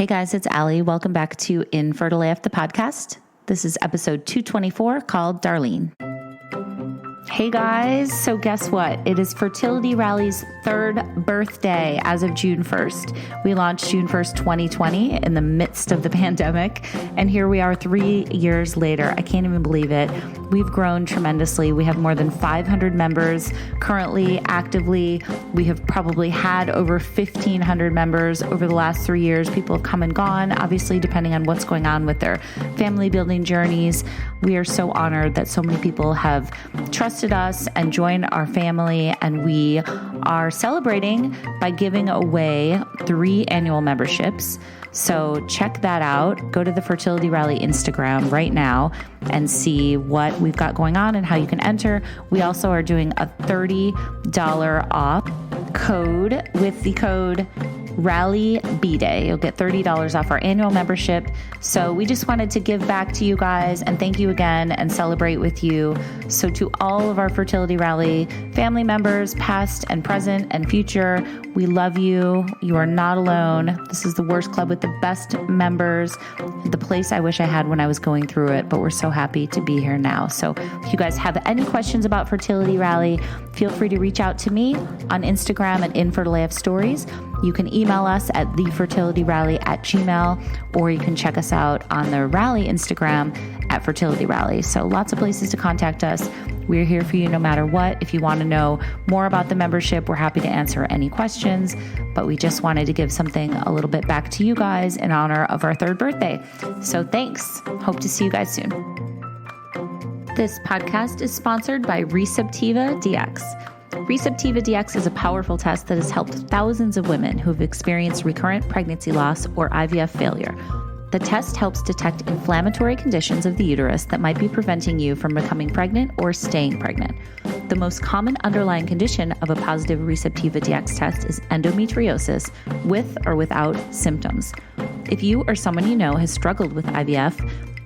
Hey guys, it's Allie. Welcome back to Infertile AF, the podcast. This is episode 224 called Darlene. Hey guys, so guess what? It is Fertility Rally's third birthday as of June 1st. We launched June 1st, 2020 in the midst of the pandemic, and here we are 3 years later. I can't even believe it. We've grown tremendously. We have more than 500 members currently actively. We have probably had over 1,500 members over the last 3 years. People have come and gone, obviously, depending on what's going on with their family building journeys. We are so honored that so many people have trusted us and joined our family, and we are celebrating by giving away 3 annual memberships. So check that out. Go to the Fertility Rally Instagram right now and see what we've got going on and how you can enter. We also are doing a $30 off code with the code Rally B-Day. You'll get $30 off our annual membership. So we just wanted to give back to you guys and thank you again and celebrate with you. So to all of our Fertility Rally family members, past and present and future, we love you. You are not alone. This is the worst club with the best members, the place I wish I had when I was going through it, but we're so happy to be here now. So if you guys have any questions about Fertility Rally, feel free to reach out to me on Instagram at Infertile AF Stories. You can email us at thefertilityrally@gmail.com, or you can check us out on the Rally Instagram at Fertility Rally. So lots of places to contact us. We're here for you no matter what. If you want to know more about the membership, we're happy to answer any questions, but we just wanted to give something a little bit back to you guys in honor of our 3rd birthday. So thanks. Hope to see you guys soon. This podcast is sponsored by RECEPTIVA DX. RECEPTIVA DX is a powerful test that has helped thousands of women who have experienced recurrent pregnancy loss or IVF failure. The test helps detect inflammatory conditions of the uterus that might be preventing you from becoming pregnant or staying pregnant. The most common underlying condition of a positive RECEPTIVA DX test is endometriosis with or without symptoms. If you or someone you know has struggled with IVF,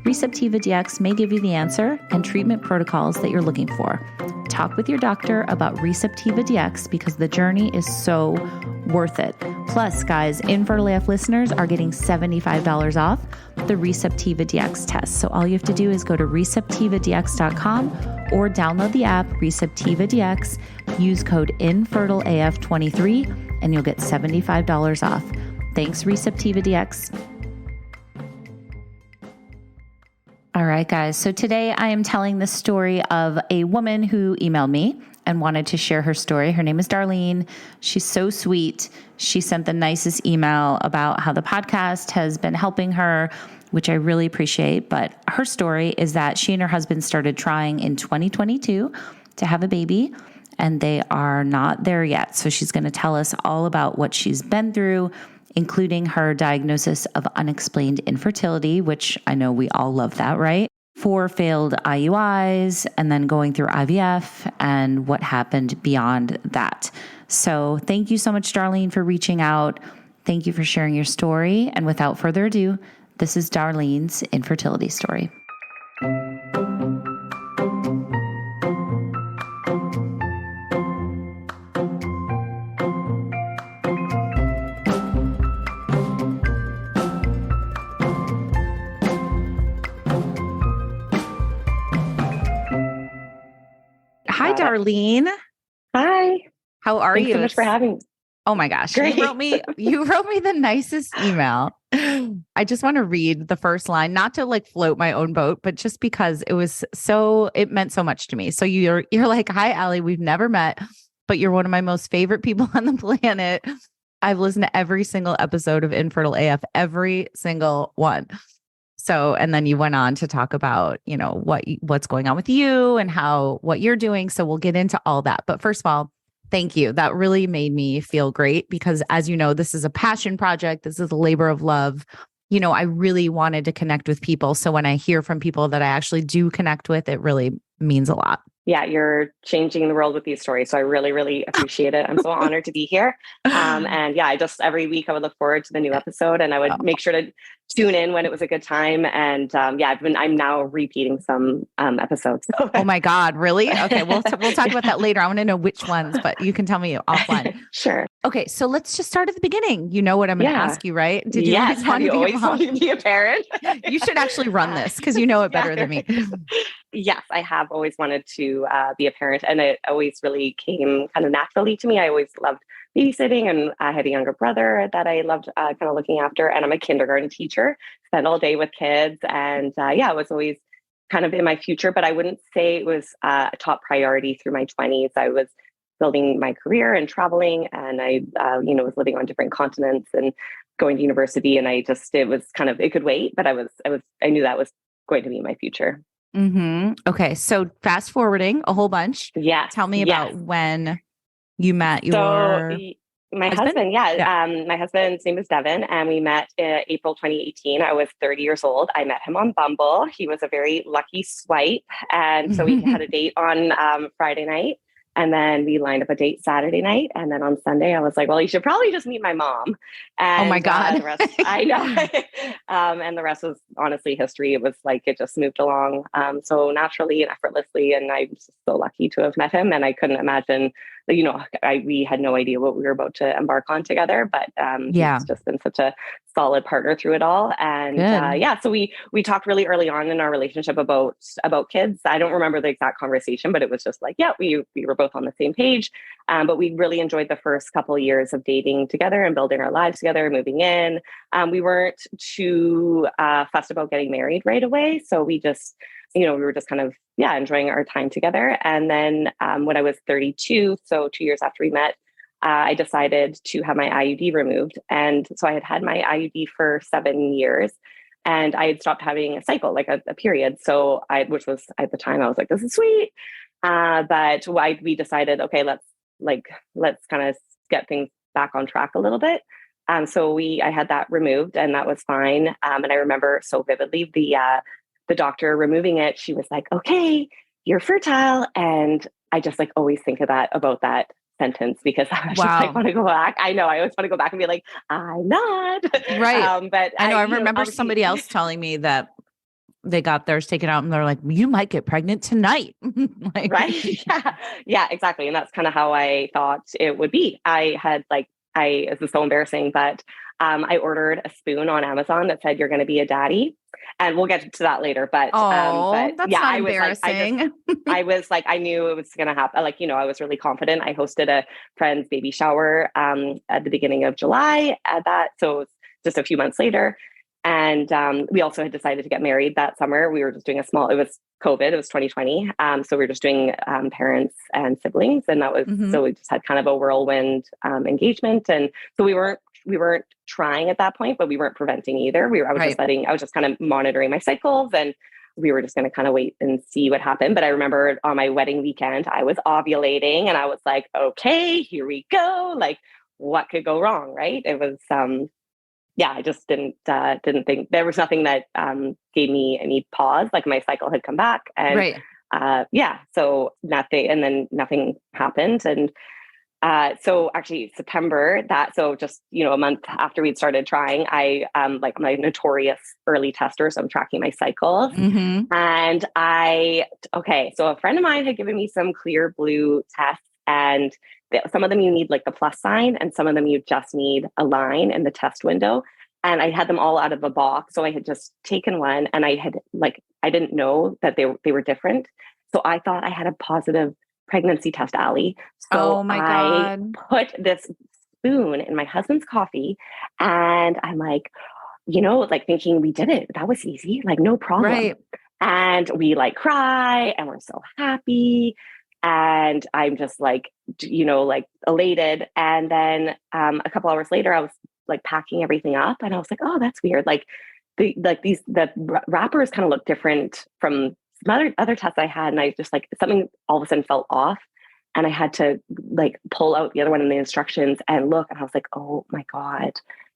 RECEPTIVA DX may give you the answer and treatment protocols that you're looking for. Talk with your doctor about RECEPTIVA DX because the journey is so worth it. Plus, guys, Infertile AF listeners are getting $75 off the RECEPTIVA DX test. So all you have to do is go to receptivadx.com or download the app RECEPTIVA DX, use code INFERTILEAF23, and you'll get $75 off. Thanks, RECEPTIVA DX. All right, guys. So today I am telling the story of a woman who emailed me and wanted to share her story. Her name is Darlene. She's so sweet. She sent the nicest email about how the podcast has been helping her, which I really appreciate. But her story is that she and her husband started trying in 2022 to have a baby, and they are not there yet. So she's going to tell us all about what she's been through, including her diagnosis of unexplained infertility, which I know we all love that, right? 4 failed IUIs, and then going through IVF and what happened beyond that. So thank you so much, Darlene, for reaching out. Thank you for sharing your story. And without further ado, this is Darlene's infertility story. Hi, Darlene. Hi. How are you? Thanks so much for having me. Oh my gosh. Great. You wrote me the nicest email. I just want to read the first line, not to like float my own boat, but just because it meant so much to me. So you're like, "Hi, Allie, we've never met, but you're one of my most favorite people on the planet. I've listened to every single episode of Infertile AF, every single one." So, and then you went on to talk about, what's going on with you and what you're doing. So we'll get into all that. But first of all, thank you. That really made me feel great because, as you know, this is a passion project. This is a labor of love. I really wanted to connect with people. So when I hear from people that I actually do connect with, it really means a lot. Yeah, you're changing the world with these stories. So I really, really appreciate it. I'm so honored to be here. And yeah, every week I would look forward to the new episode, and I would make sure to tune in when it was a good time. And I'm now repeating some episodes. Oh my God, really? Okay, we'll talk about that later. I want to know which ones, but you can tell me offline. Sure. Okay, so let's just start at the beginning. You know what I'm going to ask you, right? Did you always want to be a mom? Wanted to be a parent? You should actually run this because you know it better than me. Yes, I have always wanted to be a parent, and it always really came kind of naturally to me. I always loved babysitting, and I had a younger brother that I loved kind of looking after, and I'm a kindergarten teacher, spent all day with kids, and it was always kind of in my future, but I wouldn't say it was a top priority through my 20s. I was building my career and traveling, and I was living on different continents and going to university, and it was kind of, it could wait, but I knew that was going to be my future. Mm-hmm. Okay. So fast forwarding a whole bunch. Yeah. Tell me about when you met your my husband. My husband's name is Devin, and we met in April 2018. I was 30 years old. I met him on Bumble. He was a very lucky swipe. And so we had a date on Friday night. And then we lined up a date Saturday night. And then on Sunday, I was like, well, you should probably just meet my mom. And, oh my God. The rest, I know. And the rest was honestly history. It was like, it just moved along so naturally and effortlessly. And I'm just so lucky to have met him. And I couldn't imagine that, we had no idea what we were about to embark on together, but he's just been such a solid partner through it all. And so we talked really early on in our relationship about kids. I don't remember the exact conversation, but it was just like, we were both on the same page. But we really enjoyed the first couple of years of dating together and building our lives together, moving in. We weren't too fussed about getting married right away. So we just, we were just kind of, enjoying our time together. And then when I was 32, so 2 years after we met, I decided to have my IUD removed. And so I had my IUD for 7 years, and I had stopped having a cycle, like a period. So which was at the time, I was like, this is sweet. But we decided, okay, let's kind of get things back on track a little bit. So I had that removed, and that was fine. And I remember so vividly the doctor removing it. She was like, okay, you're fertile. And I just always think about that sentence, because I just want to go back. I know I always want to go back and be like, I'm not. Right. But I know I remember somebody else telling me that they got theirs taken out and they're like, you might get pregnant tonight. Right. Yeah, exactly. And that's kind of how I thought it would be. This is so embarrassing, but I ordered a spoon on Amazon that said, you're going to be a daddy. And we'll get to that later. But, that's not embarrassing. I was like, I knew it was going to happen. I was really confident. I hosted a friend's baby shower at the beginning of July so it was just a few months later. And we also had decided to get married that summer. We were just doing it was COVID, it was 2020. So we were just doing parents and siblings. And that was, so we just had kind of a whirlwind engagement. And so we weren't trying at that point, but we weren't preventing either. I was just kind of monitoring my cycles, and we were just going to kind of wait and see what happened. But I remember on my wedding weekend, I was ovulating, and I was like, okay, here we go. Like, what could go wrong? Right. It was, I just didn't think there was nothing that gave me any pause. Like, my cycle had come back, and so nothing, and then nothing happened. And so actually September just, a month after we'd started trying, I'm a notorious early tester. So I'm tracking my cycles. And so a friend of mine had given me some Clear Blue tests, and some of them you need the plus sign, and some of them you just need a line in the test window. And I had them all out of a box. So I had just taken one, and I didn't know that they were different. So I thought I had a positive pregnancy test, Allie. So I put this spoon in my husband's coffee, and I'm like, thinking we did it. That was easy. No problem. Right. And we cry, and we're so happy. And I'm just elated. And then a couple hours later, I was packing everything up, and I was like, oh, that's weird. The wrappers kind of look different from some other tests I had. And I just something all of a sudden felt off, and I had to pull out the other one in the instructions and look, and I was like, oh my God,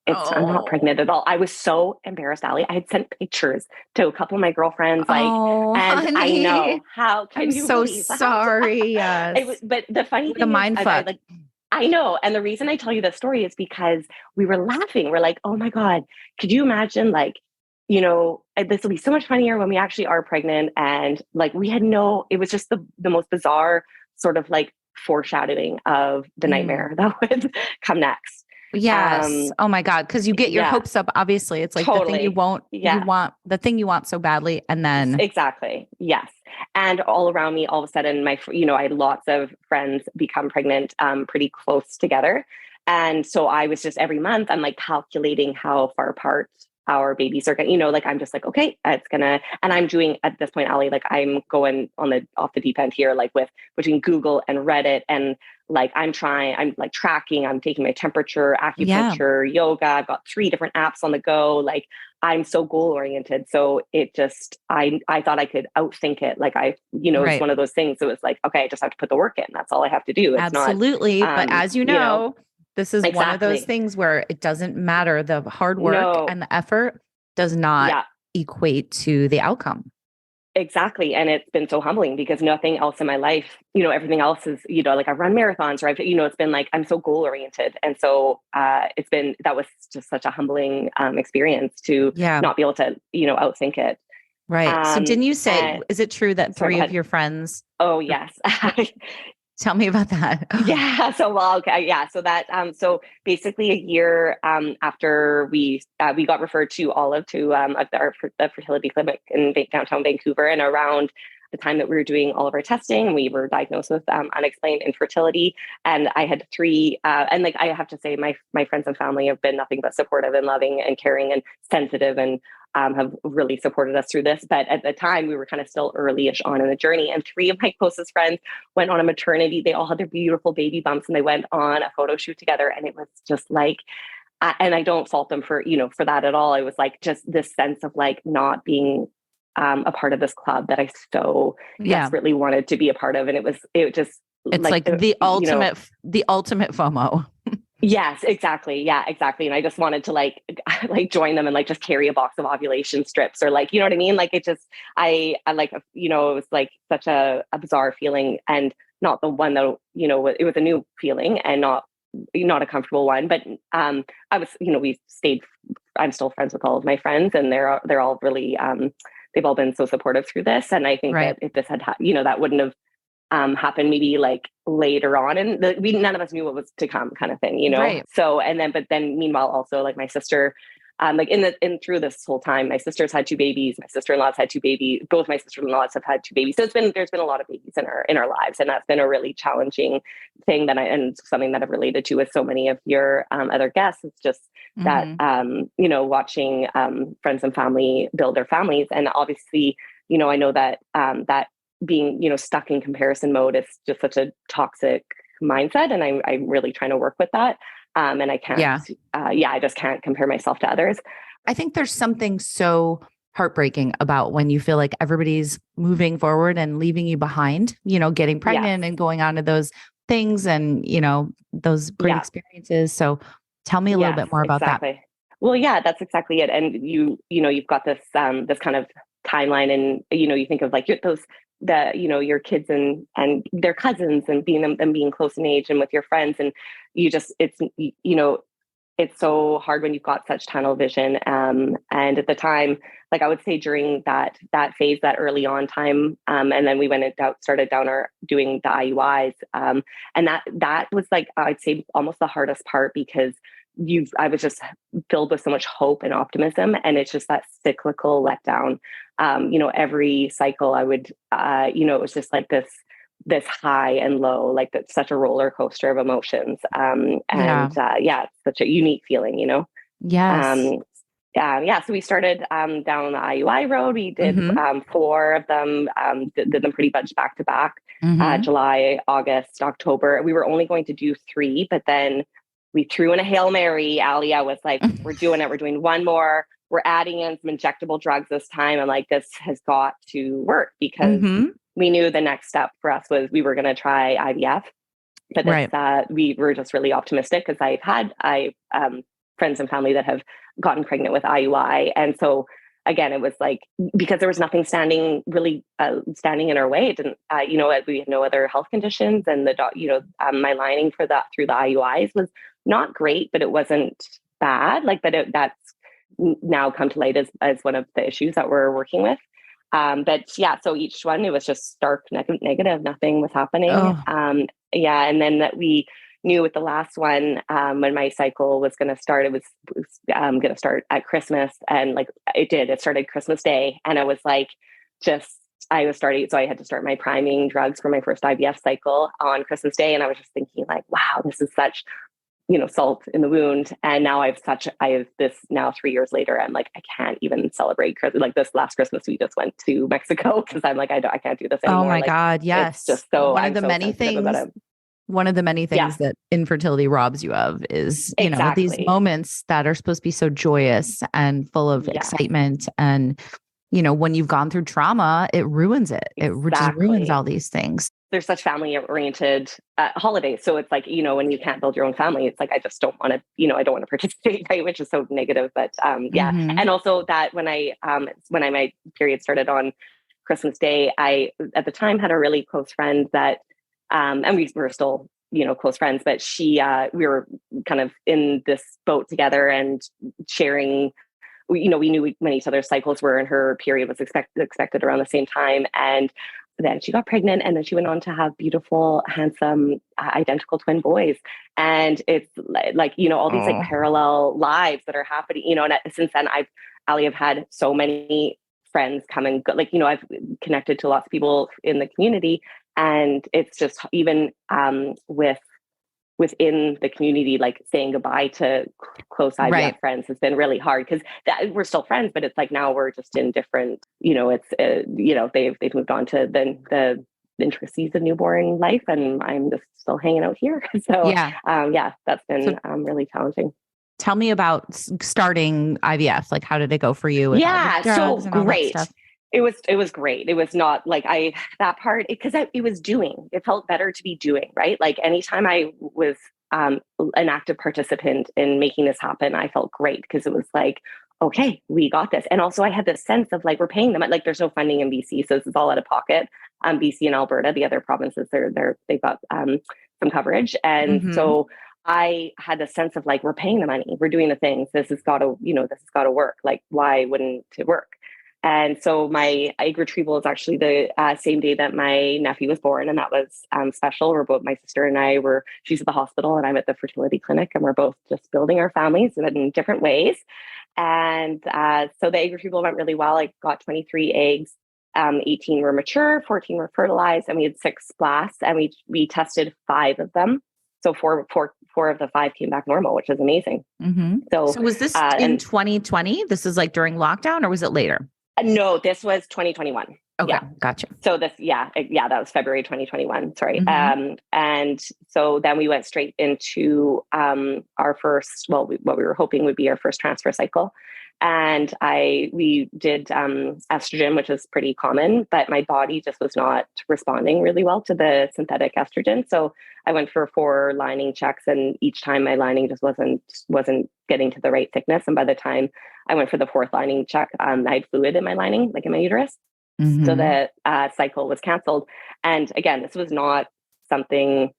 I'm not pregnant at all. I was so embarrassed, Allie. I had sent pictures to a couple of my girlfriends, and honey, I know, how can I'm you so sorry. Yes. But the funny thing is, I know. And the reason I tell you this story is because we were laughing. We're like, oh my God, could you imagine this will be so much funnier when we actually are pregnant. And we had it was just the most bizarre sort of foreshadowing of the nightmare that would come next. Yes. Oh my God. Cause you get your hopes up. Obviously it's like the thing you want so badly. And then exactly. Yes. And all around me, all of a sudden I had lots of friends become pregnant, pretty close together. And so I was just every month, I'm like calculating how far apart our babies are going, like, I'm just like, okay, it's gonna, and I'm doing at this point, Ali, like I'm going off the deep end here, like between Google and Reddit, and like, I'm like tracking, I'm taking my temperature, acupuncture, yoga. I've got 3 different apps on the go. Like I'm so goal oriented. So it just, I thought I could outthink it. Like it's one of those things. It was like, okay, I just have to put the work in. That's all I have to do. It's absolutely. Not, but as this is one of those things where it doesn't matter. The hard work and the effort does not equate to the outcome. Exactly. And it's been so humbling because nothing else in my life, everything else is, like I've run marathons or it's been like, I'm so goal oriented. And so that was just such a humbling experience to not be able to, outthink it. Right. So didn't you say, is it true that 3 of your friends? Oh, yes. Tell me about that. Yeah. So, okay. Yeah. So that, so basically a year, after we got referred to Olive to, the fertility clinic in downtown Vancouver, and around the time that we were doing all of our testing, we were diagnosed with, unexplained infertility. And I had 3, and like, I have to say my friends and family have been nothing but supportive and loving and caring and sensitive, and have really supported us through this. But at the time we were kind of still early-ish on in the journey. And 3 of my closest friends went on a maternity. They all had their beautiful baby bumps and they went on a photo shoot together. And it was just like, and I don't fault them for that at all. It was like just this sense of like not being a part of this club that I so desperately wanted to be a part of. And it's like the ultimate FOMO. Yes, exactly. Yeah, exactly. And I just wanted to like join them and like just carry a box of ovulation strips or like, you know what I mean? Like it just, I like, it was like such a bizarre feeling, and not the one that, it was a new feeling and not a comfortable one. But I was, I'm still friends with all of my friends, and they're all really, they've all been so supportive through this. And I think that if this had, that wouldn't have happened maybe like later on, and none of us knew what was to come, kind of thing, So, but then meanwhile, also like my sister, like through this whole time, my sister's had 2 babies, my sister-in-law's had 2 babies, both my sister-in-laws have had 2 babies. So there's been a lot of babies in our lives, and that's been a really challenging thing and something that I've related to with so many of your other guests. It's just that, watching friends and family build their families. And obviously, I know that that being, stuck in comparison mode is just such a toxic mindset. And I'm really trying to work with that. And I can't, I just can't compare myself to others. I think there's something so heartbreaking about when you feel like everybody's moving forward and leaving you behind, getting pregnant and going on to those things and, those great experiences. So tell me a little bit more about that. Well, yeah, that's exactly it. And you've got this, this kind of timeline, and, you think of like your kids and their cousins and being close in age and with your friends. And it's so hard when you've got such tunnel vision. And at the time, like I would say during that phase, that early on time, and then we started doing the IUIs. And that was like, I'd say almost the hardest part, because I was just filled with so much hope and optimism, and it's just that cyclical letdown. Every cycle I would, it was just like this high and low, like that's such a roller coaster of emotions. It's such a unique feeling, Yes. So we started down the IUI road. We did 4 of them, did them pretty much back to back, July, August, October. We were only going to do 3, but then we threw in a Hail Mary. Alia was like, we're doing it. We're doing 1 more. We're adding in some injectable drugs this time. And like, this has got to work, because we knew the next step for us was we were going to try IVF. But this, we were just really optimistic, because I've had friends and family that have gotten pregnant with IUI. And so again, it was like, because there was nothing standing in our way. It didn't, we had no other health conditions, and my lining for that through the IUIs was not great, but it wasn't bad. Like, but that's now come to light as one of the issues that we're working with. But yeah, so each one, it was just stark negative, nothing was happening. Oh. Yeah. And then that we knew with the last one, when my cycle was going to start, it was going to start at Christmas, and like it started Christmas Day. And I was like, I was starting, so I had to start my priming drugs for my first IVF cycle on Christmas Day. And I was just thinking like, wow, this is such, salt in the wound. And now I have this now 3 years later, I'm like, I can't even celebrate Christmas. Like this last Christmas, we just went to Mexico because I'm like, I can't do this anymore. Oh my like, God. Yes. It's just so, one I'm of the so many sensitive things, about it. one of the many things that infertility robs you of is, Exactly. these moments that are supposed to be so joyous and full of excitement. And, when you've gone through trauma, it ruins it. It just ruins all these things. There's such family oriented holidays. So it's like, when you can't build your own family, it's like, I just don't want to, I don't want to participate, right? Which is so negative. But yeah. Mm-hmm. And also that when my period started on Christmas Day, I, at the time, had a really close friend that, and we were still, close friends, but we were kind of in this boat together and sharing. We knew when each other's cycles were, and her period was expected around the same time. And then she got pregnant, and then she went on to have beautiful, handsome, identical twin boys. And it's like, all these like parallel lives that are happening, and since then Ali, have had so many friends come and go. Like, I've connected to lots of people in the community, and it's just even within the community, like saying goodbye to close IVF friends has been really hard, because we're still friends, but it's like now we're just in different, it's they've moved on to the intricacies of newborn life, and I'm just still hanging out here. So that's been really challenging. Tell me about starting IVF. Like, how did it go for you? With So great. It was great. It was not like that part, because it felt better to be doing, right? Like anytime I was an active participant in making this happen, I felt great, because it was like, okay, we got this. And also I had this sense of like, we're paying them. Like there's no funding in BC, so this is all out of pocket. BC and Alberta, the other provinces, they've got some coverage. And so I had the sense of like, we're paying the money, we're doing the things, this has got to work. Like, why wouldn't it work? And so my egg retrieval is actually the same day that my nephew was born. And that was special. We're both, my sister and I she's at the hospital and I'm at the fertility clinic, and we're both just building our families in different ways. And so the egg retrieval went really well. I got 23 eggs, 18 were mature, 14 were fertilized, and we had 6 blasts, and we tested 5 of them. So four of the 5 came back normal, which is amazing. Mm-hmm. So was this in 2020? This is like during lockdown, or was it later? No, this was 2021. Okay, gotcha. So that was February 2021. Sorry. And so then we went straight into our first, what we were hoping would be our first transfer cycle. And we did estrogen, which is pretty common, but my body just was not responding really well to the synthetic estrogen. So I went for 4 lining checks, and each time my lining just wasn't getting to the right thickness. And by the time I went for the 4th lining check, I had fluid in my lining, like in my uterus. So the cycle was canceled. And again, this was not something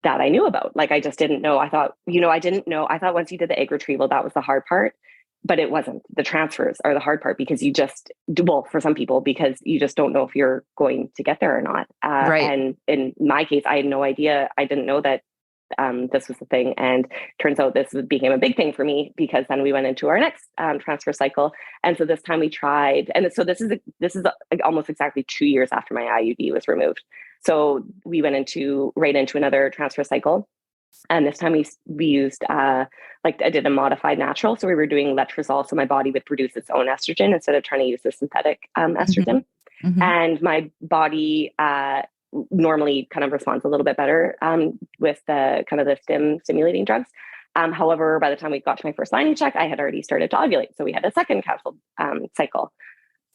that I knew about. Like, I just didn't know. I thought, I didn't know. I thought once you did the egg retrieval, that was the hard part. But it wasn't. The transfers are the hard part, because for some people, because you just don't know if you're going to get there or not. Right. And in my case, I had no idea. I didn't know that this was the thing. And turns out this became a big thing for me, because then we went into our next transfer cycle. And so this time we tried. And so this is almost exactly 2 years after my IUD was removed. So we went right into another transfer cycle. And this time we used, I did a modified natural. So we were doing letrozole. So my body would produce its own estrogen instead of trying to use the synthetic estrogen. And my body normally kind of responds a little bit better with the kind of the stimulating drugs. However, by the time we got to my first lining check, I had already started to ovulate. So we had a second canceled cycle.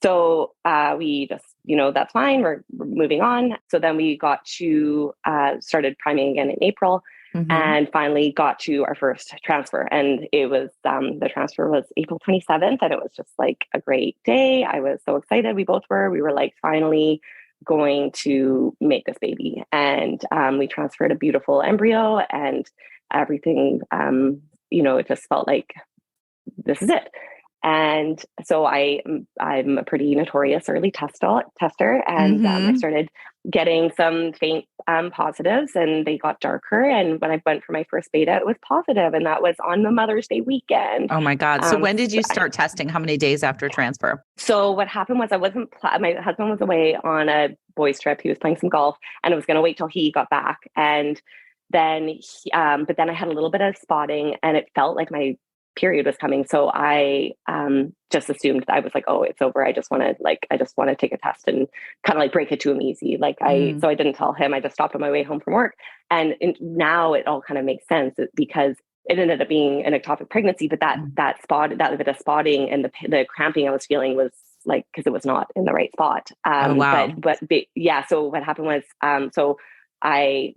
So we just, that's fine. We're moving on. So then we got to started priming again in April. And finally got to our first transfer. And it was, the transfer was April 27th. And it was just like a great day. I was so excited. We both were. We were like finally going to make this baby. And we transferred a beautiful embryo, and everything, it just felt like this is it. And so I'm a pretty notorious early tester. And I started getting some faint positives, and they got darker. And when I went for my first beta, it was positive, and that was on the Mother's Day weekend. Oh my God. So when did you start testing? How many days after transfer? So what happened was my husband was away on a boys trip. He was playing some golf, and I was going to wait till he got back. And then, but then I had a little bit of spotting, and it felt like my period was coming. So I just assumed, I was like, oh, it's over. I just want to take a test and kind of like break it to him easy. So I didn't tell him. I just stopped on my way home from work. And now it all kind of makes sense because it ended up being an ectopic pregnancy, but that bit of spotting and the cramping I was feeling was like, because it was not in the right spot. Oh, wow. But yeah. So what happened was, I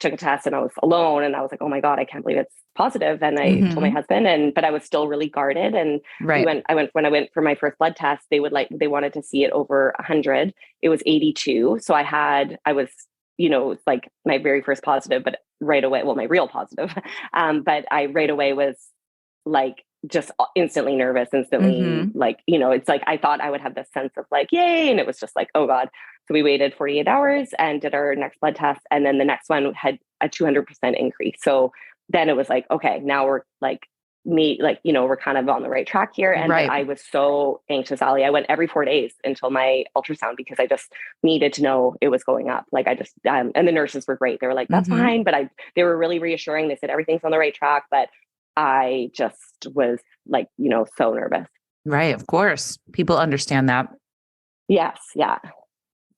took a test and I was alone, and I was like, oh my God, I can't believe it's positive. And I told my husband, but I was still really guarded. And when I went for my first blood test, they wanted to see it over 100. It was 82. So I was, it's like my very first positive, but right away, well, my real positive. But I right away was like, just instantly nervous, like, it's like, I thought I would have this sense of like, yay. And it was just like, oh God. So we waited 48 hours and did our next blood test. And then the next one had a 200% increase. So then it was like, okay, now we're like, we're kind of on the right track here. And I was so anxious, Ali. I went every 4 days until my ultrasound, because I just needed to know it was going up. Like and the nurses were great. They were like, that's fine. But they were really reassuring. They said, everything's on the right track. But I just was like, so nervous. Right. Of course. People understand that. Yes. Yeah.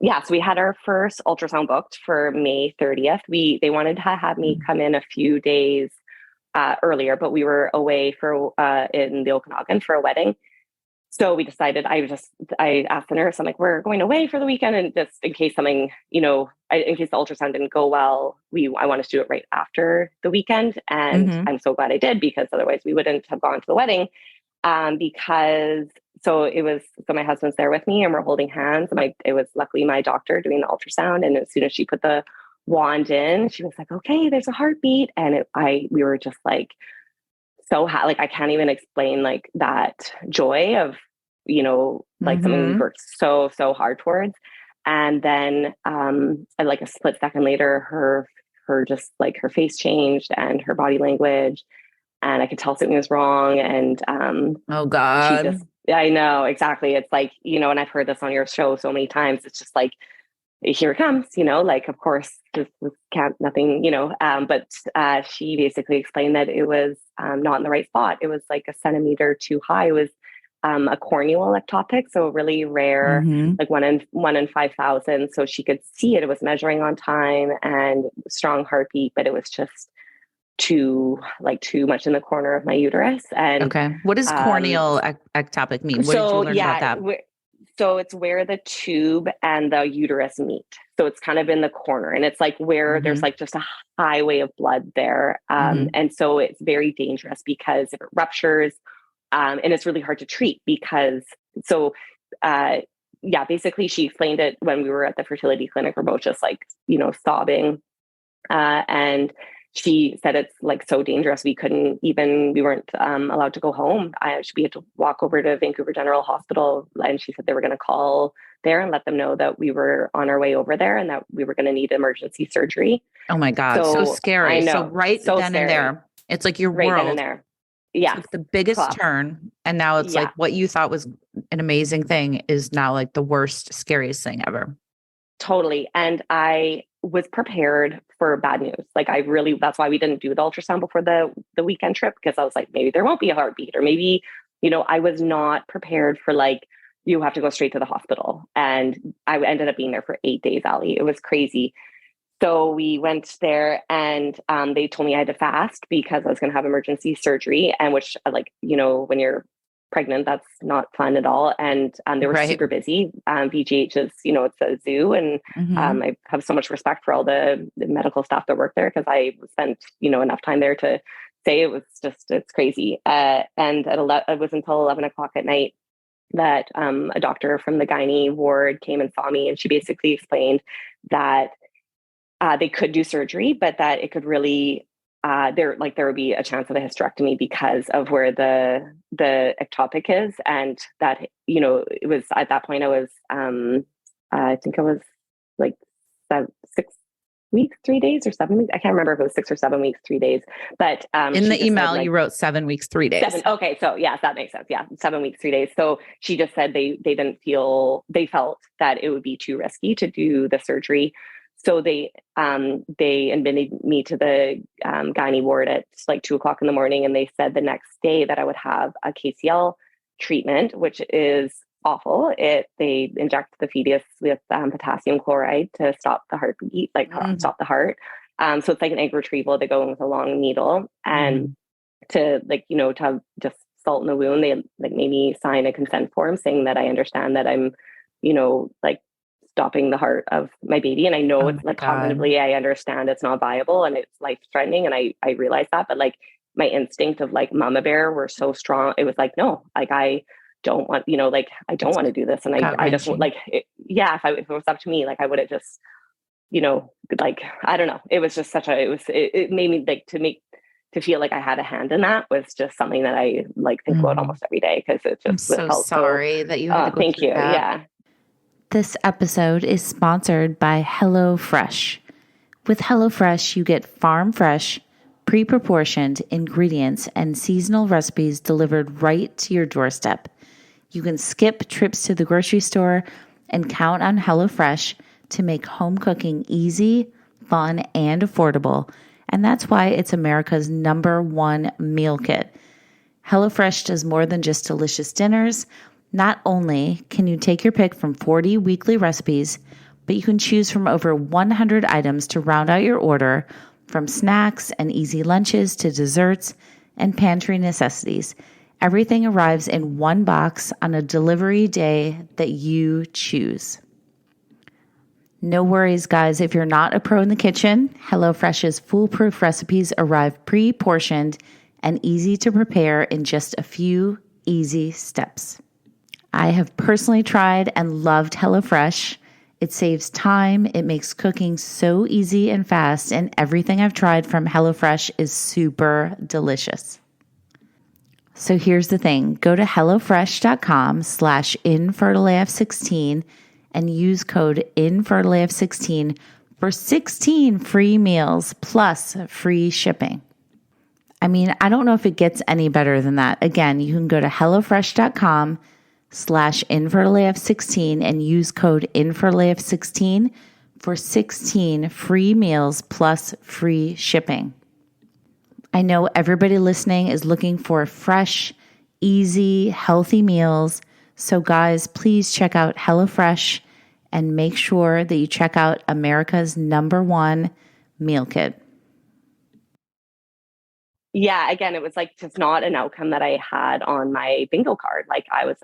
Yeah. So we had our first ultrasound booked for May 30th. They wanted to have me come in a few days earlier, but we were away in the Okanagan for a wedding. So we decided, I asked the nurse, I'm like, we're going away for the weekend. And just in case something, in case the ultrasound didn't go well, I wanted to do it right after the weekend. And I'm so glad I did, because otherwise we wouldn't have gone to the wedding. So my husband's there with me and we're holding hands. It was luckily my doctor doing the ultrasound. And as soon as she put the wand in, she was like, okay, there's a heartbeat. And we were just like, so like, I can't even explain like that joy of, something we worked so hard towards. And then, like a split second later, her just like her face changed and her body language, and I could tell something was wrong. And, oh God, I know exactly. It's like, and I've heard this on your show so many times. It's just like, here it comes, like, of course, this can't, nothing, but she basically explained that it was not in the right spot. It was like a centimeter too high. It was a cornual ectopic, so really rare, like one in 5,000. So she could see it. It was measuring on time and strong heartbeat, but it was just too much in the corner of my uterus. And okay, what does corneal ectopic mean? What did you learn about that? So it's where the tube and the uterus meet. So it's kind of in the corner, and it's like where there's like just a highway of blood there. And so it's very dangerous because if it ruptures, and it's really hard to treat because, basically she explained it when we were at the fertility clinic. We're both just like, sobbing. And she said it's like so dangerous. We weren't allowed to go home. We had to walk over to Vancouver General Hospital, and she said they were going to call there and let them know that we were on our way over there and that we were going to need emergency surgery. Oh my God. So scary. I know, so then scary. And there, it's like your right world. Then and there. Yeah. It's the biggest turn. And now it's like what you thought was an amazing thing is now like the worst, scariest thing ever. Totally. And I was prepared for bad news. Like that's why we didn't do the ultrasound before the weekend trip, because I was like, maybe there won't be a heartbeat, or maybe, I was not prepared for like, you have to go straight to the hospital. And I ended up being there for 8 days, Ali. It was crazy. So we went there and they told me I had to fast because I was going to have emergency surgery, and which like, when you're pregnant, that's not fun at all. And they were super busy. VGH is, it's a zoo. And I have so much respect for all the medical staff that work there, because I spent, enough time there to say it's crazy. And it was until 11 o'clock at night that a doctor from the gynae ward came and saw me. And she basically explained that they could do surgery, but that it could really there would be a chance of a hysterectomy because of where the ectopic is, and that, it was at that point I was I think I was like 6 weeks 3 days or 7 weeks. I can't remember if it was 6 or 7 weeks 3 days, but in the email you wrote 7 weeks 3 days. Okay, so yeah, that makes sense. Yeah, 7 weeks 3 days. So she just said they felt that it would be too risky to do the surgery. So they admitted me to the gynae ward at like 2:00 in the morning, and they said the next day that I would have a KCL treatment, which is awful. They inject the fetus with potassium chloride to stop the heartbeat, stop the heart. So it's like an egg retrieval. They go in with a long needle, and to to have just salt in the wound, they made me sign a consent form saying that I understand that I'm, stopping the heart of my baby. And I know it's cognitively, I understand it's not viable and it's life threatening. And I realize that, but my instinct of mama bear were so strong. It was no, I don't want, I don't want to do this. And I just if it was up to me, I would have just, I don't know. It was just it made me to feel like I had a hand in that was just something that I think about almost every day. Cause it just, I'm so sorry that you had to go thank through you. That. Yeah. This episode is sponsored by HelloFresh. With HelloFresh, you get farm fresh, pre-proportioned ingredients and seasonal recipes delivered right to your doorstep. You can skip trips to the grocery store and count on HelloFresh to make home cooking easy, fun, and affordable. And that's why it's America's #1 meal kit. HelloFresh does more than just delicious dinners. Not only can you take your pick from 40 weekly recipes, but you can choose from over 100 items to round out your order, from snacks and easy lunches to desserts and pantry necessities. Everything arrives in one box on a delivery day that you choose. No worries, guys. If you're not a pro in the kitchen, HelloFresh's foolproof recipes arrive pre-portioned and easy to prepare in just a few easy steps. I have personally tried and loved HelloFresh. It saves time, it makes cooking so easy and fast, and everything I've tried from HelloFresh is super delicious. So here's the thing. Go to HelloFresh.com/InfertileAF16 and use code InfertileAF16 for 16 free meals plus free shipping. I mean, I don't know if it gets any better than that. Again, you can go to HelloFresh.com/InfertileAF16 and use code InfertileAF16 for 16 free meals plus free shipping. I know everybody listening is looking for fresh, easy, healthy meals. So guys, please check out HelloFresh and make sure that you check out America's #1 meal kit. Yeah, again, it was just not an outcome that I had on my bingo card. I was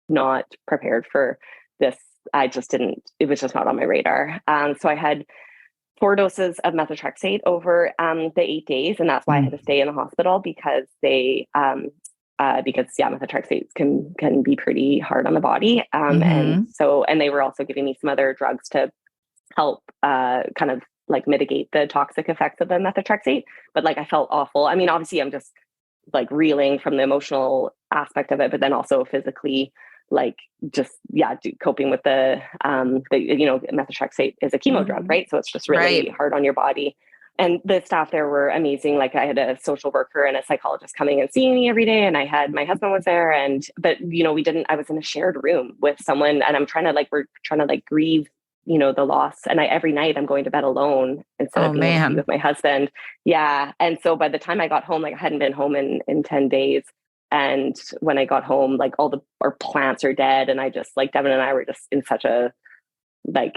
not prepared for this. It was just not on my radar. So I had 4 doses of methotrexate over the 8 days. And that's why I had to stay in the hospital because methotrexate can be pretty hard on the body. And they were also giving me some other drugs to help kind of mitigate the toxic effects of the methotrexate. But I felt awful. I mean, obviously I'm just reeling from the emotional aspect of it, but then also physically coping with the methotrexate is a chemo drug, right? So it's just really hard on your body. And the staff there were amazing. I had a social worker and a psychologist coming and seeing me every day. And my husband was there. But I was in a shared room with someone, and we're trying to grieve, the loss. And every night I'm going to bed alone instead of being with my husband. Yeah. And so by the time I got home, I hadn't been home in 10 days. And when I got home, all our plants are dead. And I just Devin and I were just in such a, I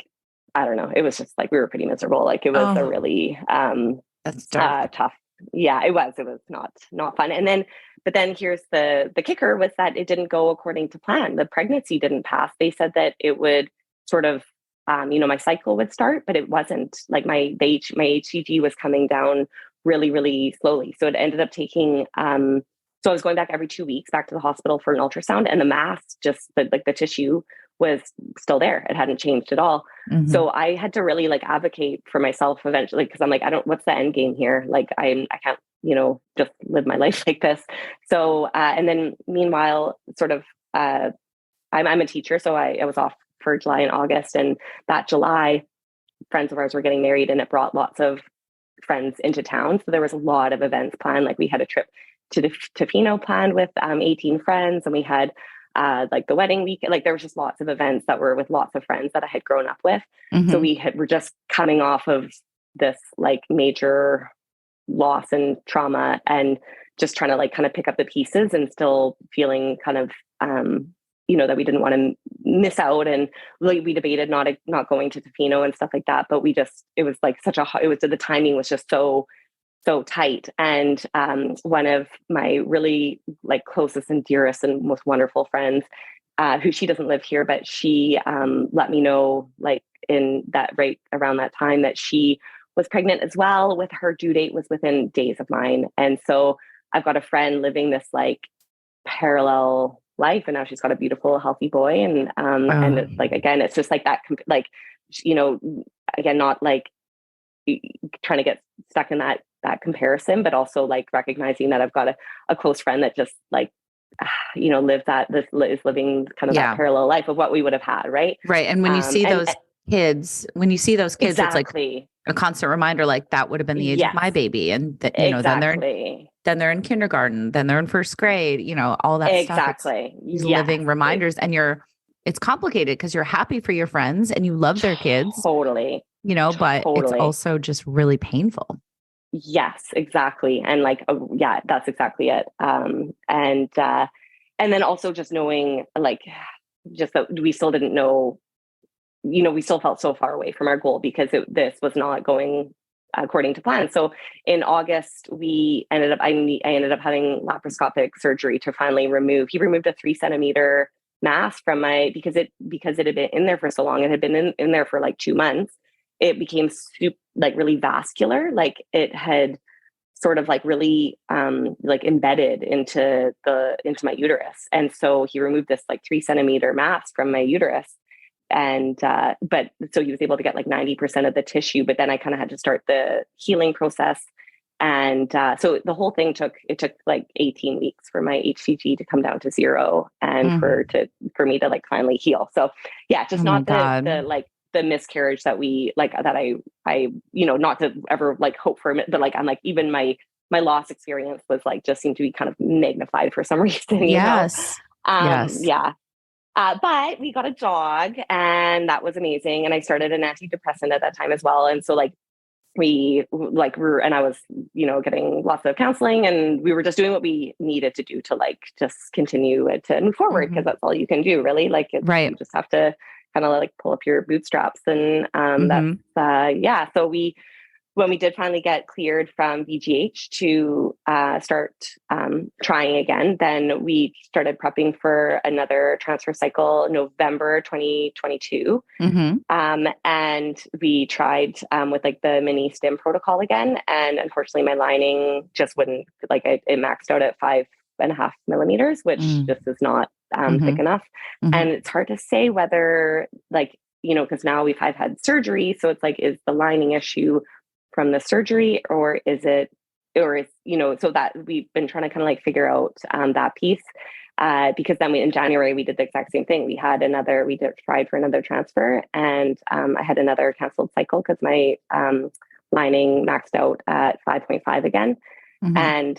don't know. It was just we were pretty miserable. It was a really that's tough. Yeah, it was not fun. But then here's the kicker was that it didn't go according to plan. The pregnancy didn't pass. They said that it would sort of, my cycle would start, but it wasn't. My HCG was coming down really, really slowly. So it ended up taking, so I was going back every 2 weeks back to the hospital for an ultrasound, and the mass, just the tissue was still there. It hadn't changed at all. Mm-hmm. So I had to really like advocate for myself eventually, because I'm like, what's the end game here? Like I can't, just live my life like this. So, and then meanwhile, sort of, I'm a teacher. So I was off for July and August, and that July friends of ours were getting married, and it brought lots of friends into town. So there was a lot of events planned. Like we had a trip to Tofino planned with 18 friends, and we had like the wedding week. Like there was just lots of events that were with lots of friends that I had grown up with. Mm-hmm. So we're just coming off of this like major loss and trauma, and just trying to like kind of pick up the pieces, and still feeling kind of that we didn't want to miss out. And we debated not going to Tofino and stuff like that, but it was like the timing was just so tight. And one of my really like closest and dearest and most wonderful friends, who she doesn't live here, but she let me know like in that right around that time that she was pregnant as well. With her due date was within days of mine. And so I've got a friend living this like parallel life, and now she's got a beautiful, healthy boy. And and it's like, again, it's just like that, like, again, not like trying to get stuck in that comparison, but also like recognizing that I've got a close friend that just like, lives is living kind of that parallel life of what we would have had. Right. Right. And when you see those kids, exactly. it's like a constant reminder, like that would have been the age of my baby. And that, exactly. then they're in kindergarten, then they're in first grade, all that stuff. Exactly. These living reminders. And it's complicated because you're happy for your friends and you love their kids. Totally. But it's also just really painful. Yes, exactly. And like, that's exactly it. And then also just knowing like, just that we still didn't know, we still felt so far away from our goal, because this was not going according to plan. So in August, I ended up having laparoscopic surgery to finally he removed a 3-centimeter mass from because it had been in there for so long. It had been in there for like 2 months. It became like really vascular. Like it had sort of like really like embedded into my uterus. And so he removed this like 3-centimeter mass from my uterus. And, but so he was able to get like 90% of the tissue, but then I kind of had to start the healing process. And, so the whole thing took like 18 weeks for my HCG to come down to 0, and for me to like finally heal. So yeah, just not the miscarriage that we like, that I, not to ever like hope for it, but like, I'm like, even my loss experience was like, just seemed to be kind of magnified for some reason. Yes. Yeah. But we got a dog, and that was amazing. And I started an antidepressant at that time as well. And so like and I was, getting lots of counseling, and we were just doing what we needed to do to like, just continue to move forward. Cause that's all you can do, really. Like, you just have to kind of like pull up your bootstraps. And, so when we did finally get cleared from VGH to start trying again, then we started prepping for another transfer cycle, November 2022. And we tried with like the mini stim protocol again. And unfortunately, my lining just wouldn't, like it maxed out at 5.5 millimeters, which just is not thick enough. And it's hard to say whether like, because now I've had surgery. So it's like, is the lining issue from the surgery, or so that we've been trying to kind of like figure out that piece, because then in January we did the exact same thing. We tried for another transfer, and I had another canceled cycle because my lining maxed out at 5.5 again. And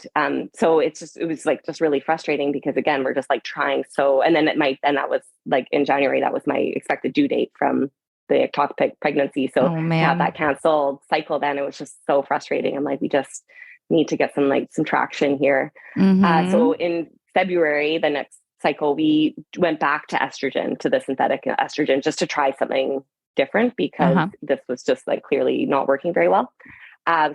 so it was like just really frustrating, because again, we're just like trying. So, and then that was like in January, that was my expected due date from the ectopic pregnancy. So to have that canceled cycle, then it was just so frustrating. I'm like, we just need to get some traction here. So in February, the next cycle, we went back to estrogen, to the synthetic estrogen, just to try something different, because this was just like clearly not working very well.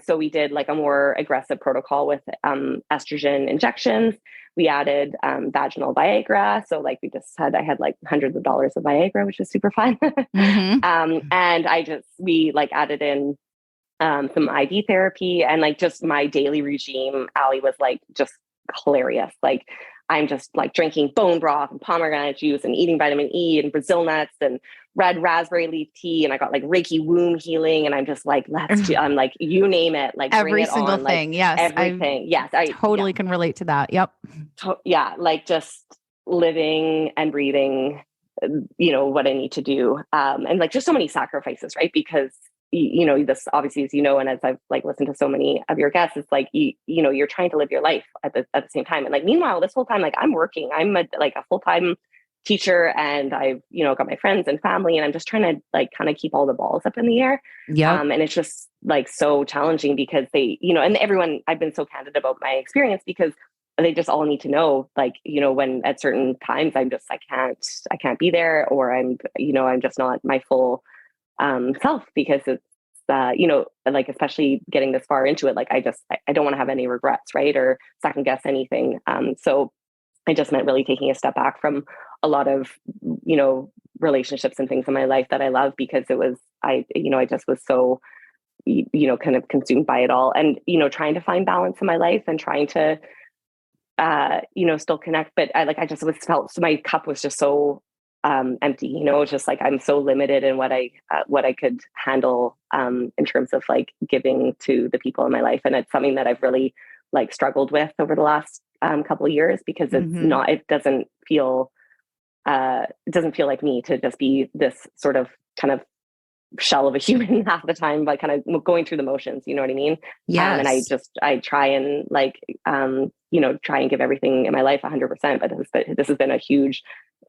So we did like a more aggressive protocol with estrogen injections. We added vaginal Viagra. So like I had like hundreds of dollars of Viagra, which was super fun. And we like added in some IV therapy, and like just my daily regime, Allie was like just hilarious. Like I'm just like drinking bone broth and pomegranate juice and eating vitamin E and Brazil nuts and red raspberry leaf tea. And I got like Reiki womb healing. And I'm just like, I'm like, you name it, like bring Every it single on. thing. Like Yes. everything. Yes. I totally can relate to that. Yep. Yeah. Like just living and breathing, what I need to do. And like just so many sacrifices, right? Because this obviously, as you know, and as I've like listened to so many of your guests, it's like, you're trying to live your life at the same time. And like, meanwhile, this whole time, like I'm working, I'm a full-time teacher and I've, got my friends and family and I'm just trying to like kind of keep all the balls up in the air. Yeah. And it's just like so challenging because they, and everyone, I've been so candid about my experience because they just all need to know, like, when at certain times I'm just, I can't be there or I'm just not my full self because it's, like, especially getting this far into it, like, I don't want to have any regrets, right. Or second guess anything. So I just meant really taking a step back from a lot of, relationships and things in my life that I love because it was, I just was so, kind of consumed by it all and, trying to find balance in my life and trying to, still connect. But I just felt so my cup was just so empty, it's just like I'm so limited in what I could handle in terms of like giving to the people in my life. And it's something that I've really like struggled with over the last couple of years because it's not, it doesn't feel like me to just be this sort of kind of shell of a human half the time, but kind of going through the motions, you know what I mean? Yes. And I try and like, try and give everything in my life 100%, but this has been a huge,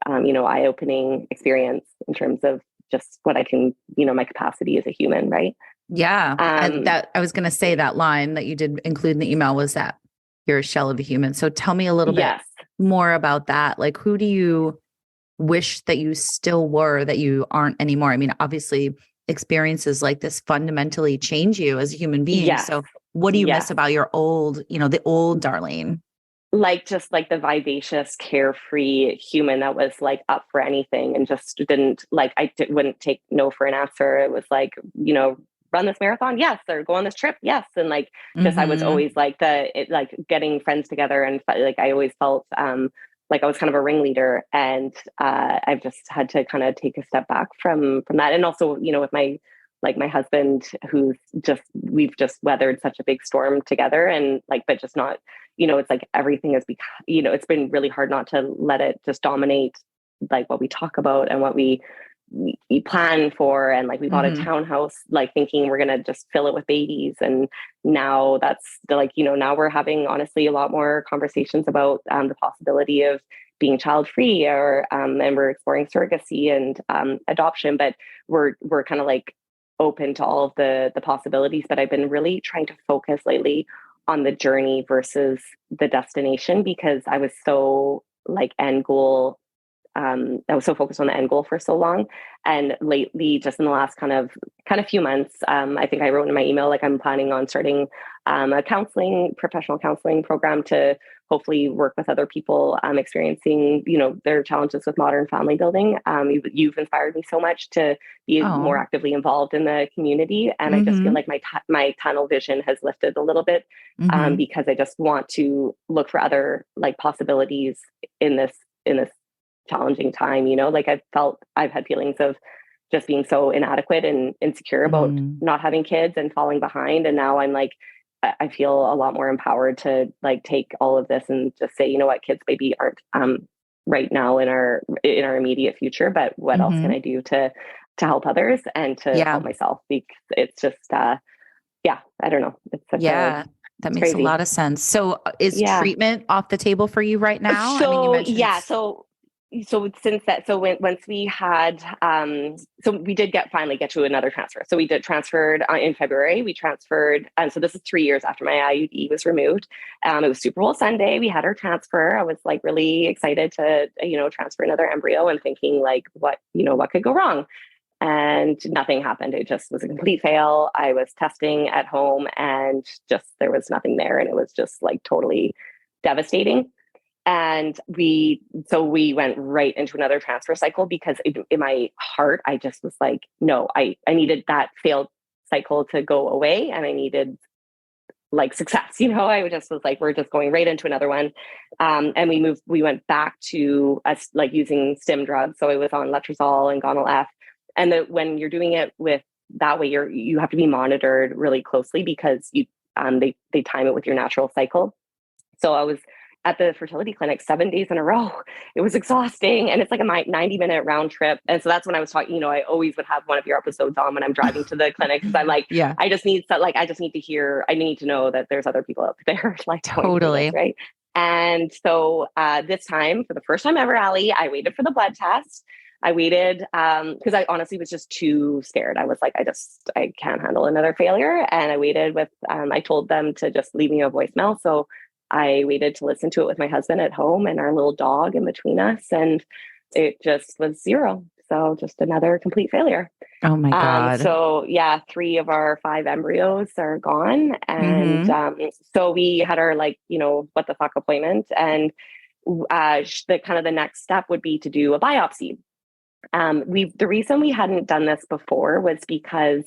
eye-opening experience in terms of just what I can, my capacity as a human. Right. Yeah. And that I was going to say that line that you did include in the email was that you're a shell of a human. So tell me a little bit more about that. Like, who do you wish that you still were that you aren't anymore? I mean, obviously experiences like this fundamentally change you as a human being. Yes. So what do you miss about your old, the old Darlene? Like, just like the vivacious, carefree human that was like up for anything and just didn't like, wouldn't take no for an answer. It was like, run this marathon. Yes. Or go on this trip. Yes. And like, just, I was always like like getting friends together. And like, I always felt, like I was kind of a ringleader and I've just had to kind of take a step back from that. And also, with my husband, we've just weathered such a big storm together and like, but just not, it's like everything has become, it's been really hard not to let it just dominate like what we talk about and what we plan for. And like, we bought a townhouse, like thinking we're going to just fill it with babies. And now that's like, now we're having honestly a lot more conversations about the possibility of being child free or, and we're exploring surrogacy and adoption, but we're kind of like open to all of the possibilities. But I've been really trying to focus lately on the journey versus the destination because I was so like end goal. I was so focused on the end goal for so long. And lately, just in the last kind of few months, I think I wrote in my email, like I'm planning on starting a professional counseling program to hopefully work with other people experiencing, their challenges with modern family building. You've inspired me so much to be more actively involved in the community. And I just feel like my tunnel vision has lifted a little bit because I just want to look for other like possibilities in this challenging time, like I've had feelings of just being so inadequate and insecure about not having kids and falling behind. And now I'm like, I feel a lot more empowered to like take all of this and just say, you know what, kids maybe aren't right now in our immediate future, but what else can I do to help others and to help myself? Because it's just, I don't know. It's such that makes crazy. A lot of sense. So is treatment off the table for you right now? So, I mean, you mentioned so since that, so once we had, so we did finally get to another transfer. So we did transferred in February, we transferred. And so this is 3 years after my IUD was removed. It was Super Bowl Sunday. We had our transfer. I was like really excited to, transfer another embryo and thinking like, what could go wrong? And nothing happened. It just was a complete fail. I was testing at home and just, there was nothing there. And it was just like totally devastating. And we went right into another transfer cycle because in my heart, I just was like, no, I needed that failed cycle to go away. And I needed like success. I just was like, we're just going right into another one. And we went back to us like using stim drugs. So it was on letrozole and gonal F. And when you're doing it with that way, you have to be monitored really closely because they time it with your natural cycle. So I was at the fertility clinic 7 days in a row. It was exhausting. And it's like a 90-minute round trip. And so that's when I was talking, I always would have one of your episodes on when I'm driving to the clinic. Cause I'm like, yeah, I need to know that there's other people out there like totally. This, right. And so this time, for the first time ever, Allie, I waited for the blood test. I waited because I honestly was just too scared. I was like, I can't handle another failure. And I waited I told them to just leave me a voicemail. So I waited to listen to it with my husband at home and our little dog in between us. And it just was 0. So just another complete failure. Oh my God. So yeah, 3 of our 5 embryos are gone. And so we had our what the fuck appointment. And the next step would be to do a biopsy. The reason we hadn't done this before was because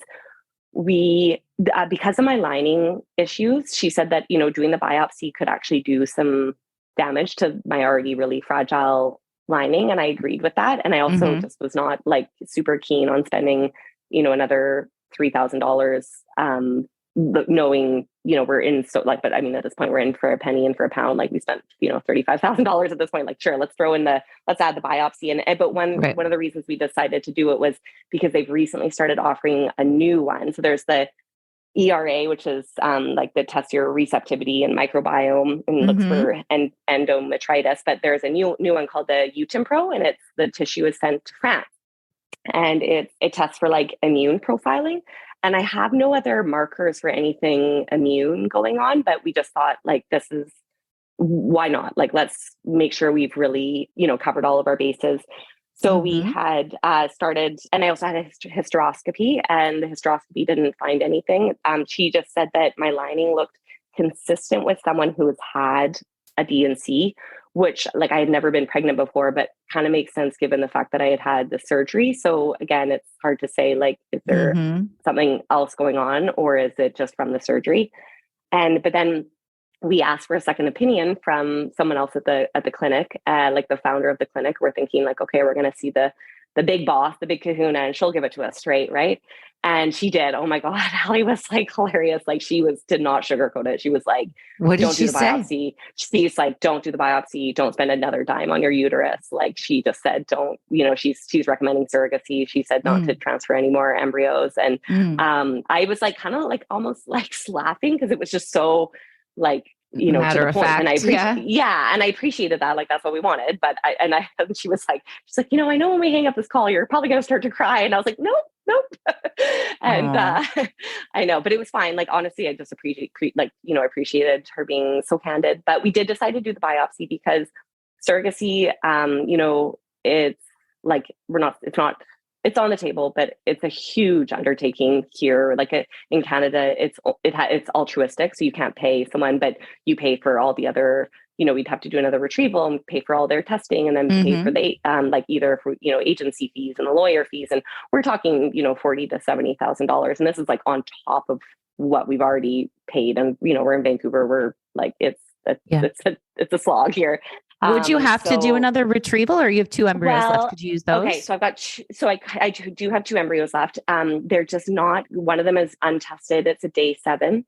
because of my lining issues, she said that, doing the biopsy could actually do some damage to my already really fragile lining. And I agreed with that. And I also just was not like super keen on spending, another $3,000, knowing, we're in but I mean, at this point we're in for a penny and for a pound, like we spent, $35,000 at this point, like, sure, let's add the biopsy. But one of the reasons we decided to do it was because they've recently started offering a new one. So there's the ERA, which is that tests your receptivity and microbiome and looks for endometritis. But there's a new one called the UTIMPRO, and the tissue is sent to France, and it tests for like immune profiling. And I have no other markers for anything immune going on, but we just thought like, this is, why not? Like, let's make sure we've really, covered all of our bases. So we had started, and I also had a hysteroscopy, and the hysteroscopy didn't find anything. She just said that my lining looked consistent with someone who has had a D&C, which like I had never been pregnant before, but kind of makes sense given the fact that I had the surgery. So again, it's hard to say like, is there something else going on, or is it just from the surgery? But then we asked for a second opinion from someone else at the clinic, like the founder of the clinic. We're thinking like, okay, we're going to see the big boss, the big kahuna, and she'll give it to us straight. Right. And she did. Oh my God. Allie was like hilarious. Like did not sugarcoat it. She was like, what did she say? Biopsy. She's like, don't do the biopsy. Don't spend another dime on your uterus. Like she just said, don't, she's recommending surrogacy. She said not to transfer any more embryos. And I was like, kind of like almost like laughing because it was just so like, matter to the of point. fact, And and I appreciated that. Like, that's what we wanted. But she was like, I know when we hang up this call, you're probably going to start to cry. And I was like, nope. And I know, but it was fine. Like, honestly, I just appreciated her being so candid. But we did decide to do the biopsy because surrogacy, it's like, it's on the table, but it's a huge undertaking here. Like in Canada, it's altruistic. So you can't pay someone, but you pay for all the other, we'd have to do another retrieval and pay for all their testing, and then pay for the, either for, agency fees and the lawyer fees. And we're talking, $40,000 to $70,000. And this is like on top of what we've already paid. And, we're in Vancouver, we're like, it's a slog here. Would you have to do another retrieval, or you have 2 embryos left? Could you use those? Okay, so I've got, I do have 2 embryos left. They're just not, one of them is untested. It's a day 7.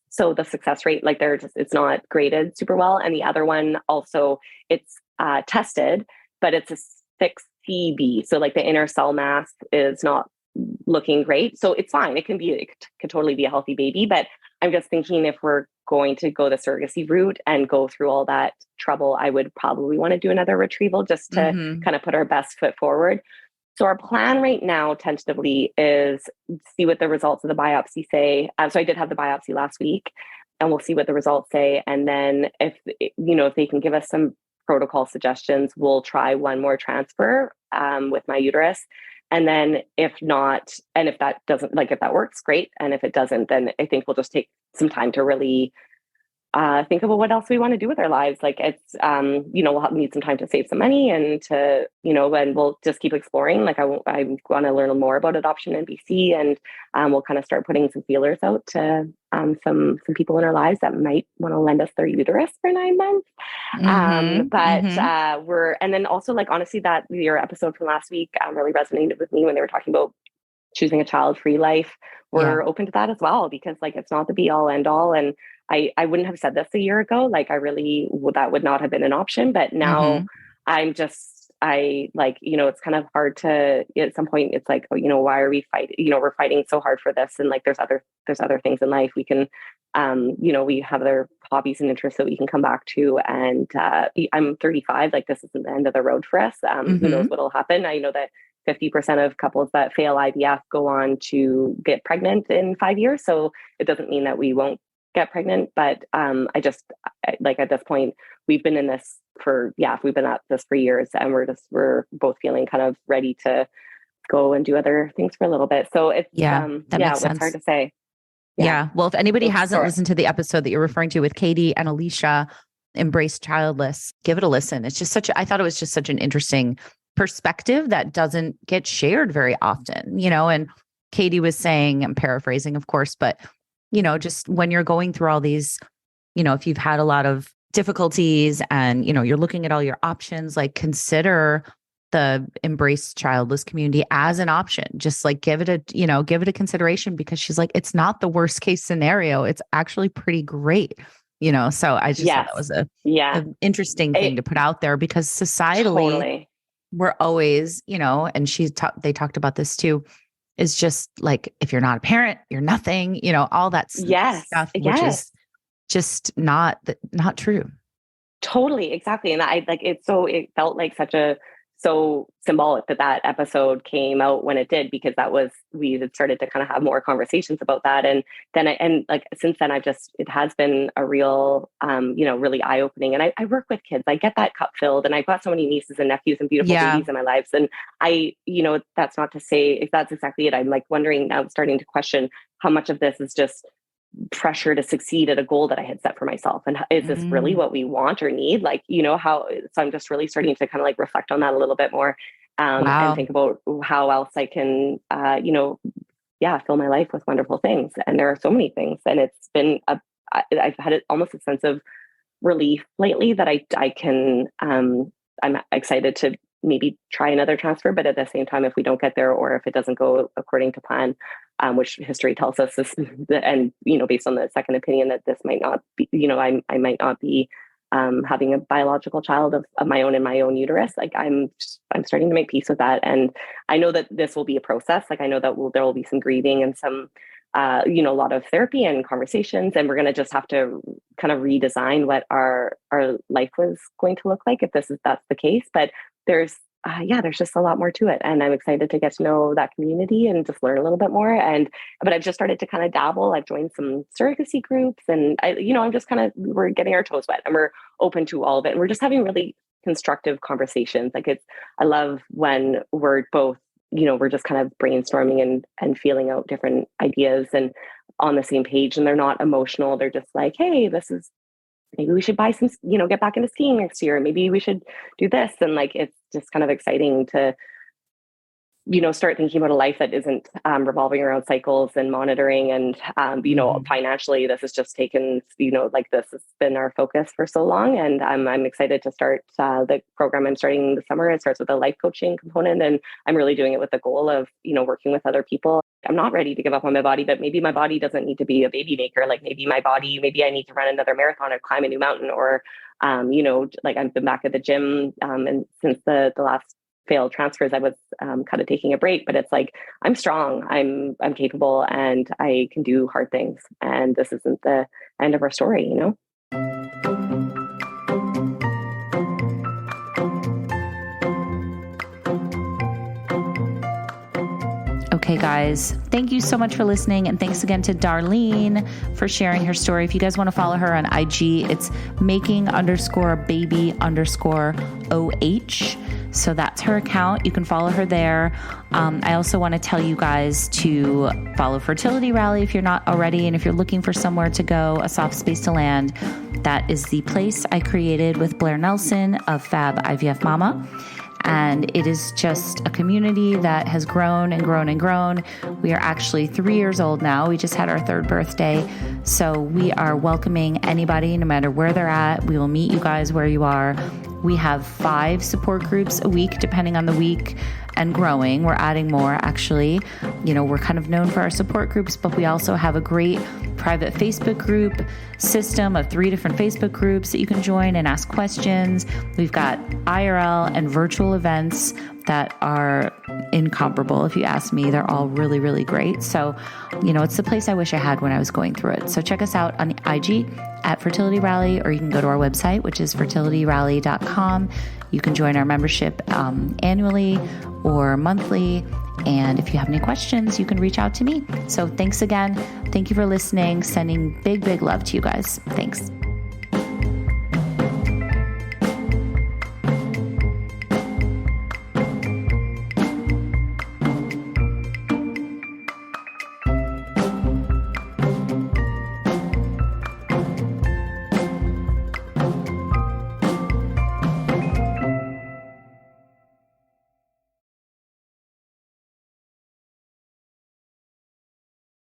So the success rate, like it's not graded super well. And the other one also, it's tested, but it's a 6CB. So like the inner cell mass is not looking great. So it's fine. It could totally be a healthy baby, but I'm just thinking if we're going to go the surrogacy route and go through all that trouble, I would probably want to do another retrieval just to kind of put our best foot forward. So our plan right now, tentatively, is see what the results of the biopsy say. So I did have the biopsy last week, and we'll see what the results say. And then if they can give us some protocol suggestions, we'll try one more transfer with my uterus. And then if not, and if that doesn't, if that works, great. And if it doesn't, then I think we'll just take some time to really think about what else we want to do with our lives. Like it's, we'll need some time to save some money and to, and we'll just keep exploring. Like I want to learn more about adoption in BC, and we'll kind of start putting some feelers out to some people in our lives that might want to lend us their uterus for 9 months. And then also like, honestly, that your episode from last week really resonated with me when they were talking about choosing a child-free life. We're open to that as well, because like, it's not the be all end all. And I wouldn't have said this a year ago. Like that would not have been an option, but now it's kind of hard to, at some point it's like, why are we fighting? We're fighting so hard for this. And like, there's other things in life we can, we have other hobbies and interests that we can come back to. And I'm 35, like this isn't the end of the road for us. Who knows what'll happen. I know that 50% of couples that fail IVF go on to get pregnant in 5 years. So it doesn't mean that we won't get pregnant. But at this point, we've been in this we've been at this for years, and we're both feeling kind of ready to go and do other things for a little bit. So it's, makes sense. It's hard to say. Yeah. Well, if anybody hasn't listened to the episode that you're referring to with Katie and Alicia, Embrace Childless, give it a listen. It's just I thought it was just such an interesting perspective that doesn't get shared very often, and Katie was saying, I'm paraphrasing, of course, but just when you're going through all these, if you've had a lot of difficulties and, you're looking at all your options, like consider the Embrace Childless community as an option. Just like give it a consideration, because she's like, it's not the worst case scenario. It's actually pretty great. So I just thought that was an interesting thing to put out there, because societally we're always, and they talked about this too, is just like, if you're not a parent, you're nothing, all that stuff, which is just not true. Totally. Exactly. And it felt like so symbolic that episode came out when it did, because we had started to kind of have more conversations about that. And then since then it has been a real, really eye opening. And I work with kids, I get that cup filled, and I've got so many nieces and nephews and beautiful babies in my lives. And that's not to say if that's exactly it. I'm like wondering now, starting to question how much of this is just pressure to succeed at a goal that I had set for myself. And is this really what we want or need? So I'm just really starting to kind of like reflect on that a little bit more, and think about how else I can, fill my life with wonderful things. And there are so many things, and it's been, I've had almost a sense of relief lately that I can, I'm excited to maybe try another transfer, but at the same time, if we don't get there, or if it doesn't go according to plan, which history tells us this, and based on the second opinion, that this might not be, I might not be having a biological child of my own in my own uterus. Like I'm starting to make peace with that, and I know that this will be a process. Like I know that there will be some grieving and some a lot of therapy and conversations, and we're going to just have to kind of redesign what our life was going to look like if that's the case. But there's just a lot more to it, and I'm excited to get to know that community and just learn a little bit more. But I've just started to kind of dabble. I've joined some surrogacy groups, and I'm just we're getting our toes wet, and we're open to all of it, and we're just having really constructive conversations. I love when we're both, we're just kind of brainstorming and feeling out different ideas and on the same page, and they're not emotional. They're just like, hey, maybe we should buy some, get back into skiing next year. Maybe we should do this. And it's just kind of exciting to, start thinking about a life that isn't revolving around cycles and monitoring. And, financially, this has just taken, this has been our focus for so long. And I'm excited to start the program I'm starting this summer. It starts with a life coaching component. And I'm really doing it with the goal of, working with other people. I'm not ready to give up on my body, but maybe my body doesn't need to be a baby maker. Like maybe I need to run another marathon or climb a new mountain, or, I've been back at the gym. And since the last failed transfers, I was kind of taking a break, but it's like, I'm strong, I'm capable, and I can do hard things. And this isn't the end of our story, Okay, guys, thank you so much for listening. And thanks again to Darlene for sharing her story. If you guys want to follow her on IG, it's making_baby_OH. So that's her account. You can follow her there. I also want to tell you guys to follow Fertility Rally if you're not already. And if you're looking for somewhere to go, a soft space to land, that is the place I created with Blair Nelson of Fab IVF Mama. And it is just a community that has grown and grown and grown. We are actually 3 years old now. We just had our 3rd birthday. So we are welcoming anybody, no matter where they're at. We will meet you guys where you are. We have 5 support groups a week, depending on the week, and growing. We're adding more, actually. We're kind of known for our support groups, but we also have a great private Facebook group system of 3 different Facebook groups that you can join and ask questions. We've got IRL and virtual events that are incomparable. If you ask me, they're all really, really great. So, it's the place I wish I had when I was going through it. So check us out on IG at Fertility Rally, or you can go to our website, which is fertilityrally.com. You can join our membership annually or monthly. And if you have any questions, you can reach out to me. So thanks again. Thank you for listening. Sending big, big love to you guys. Thanks.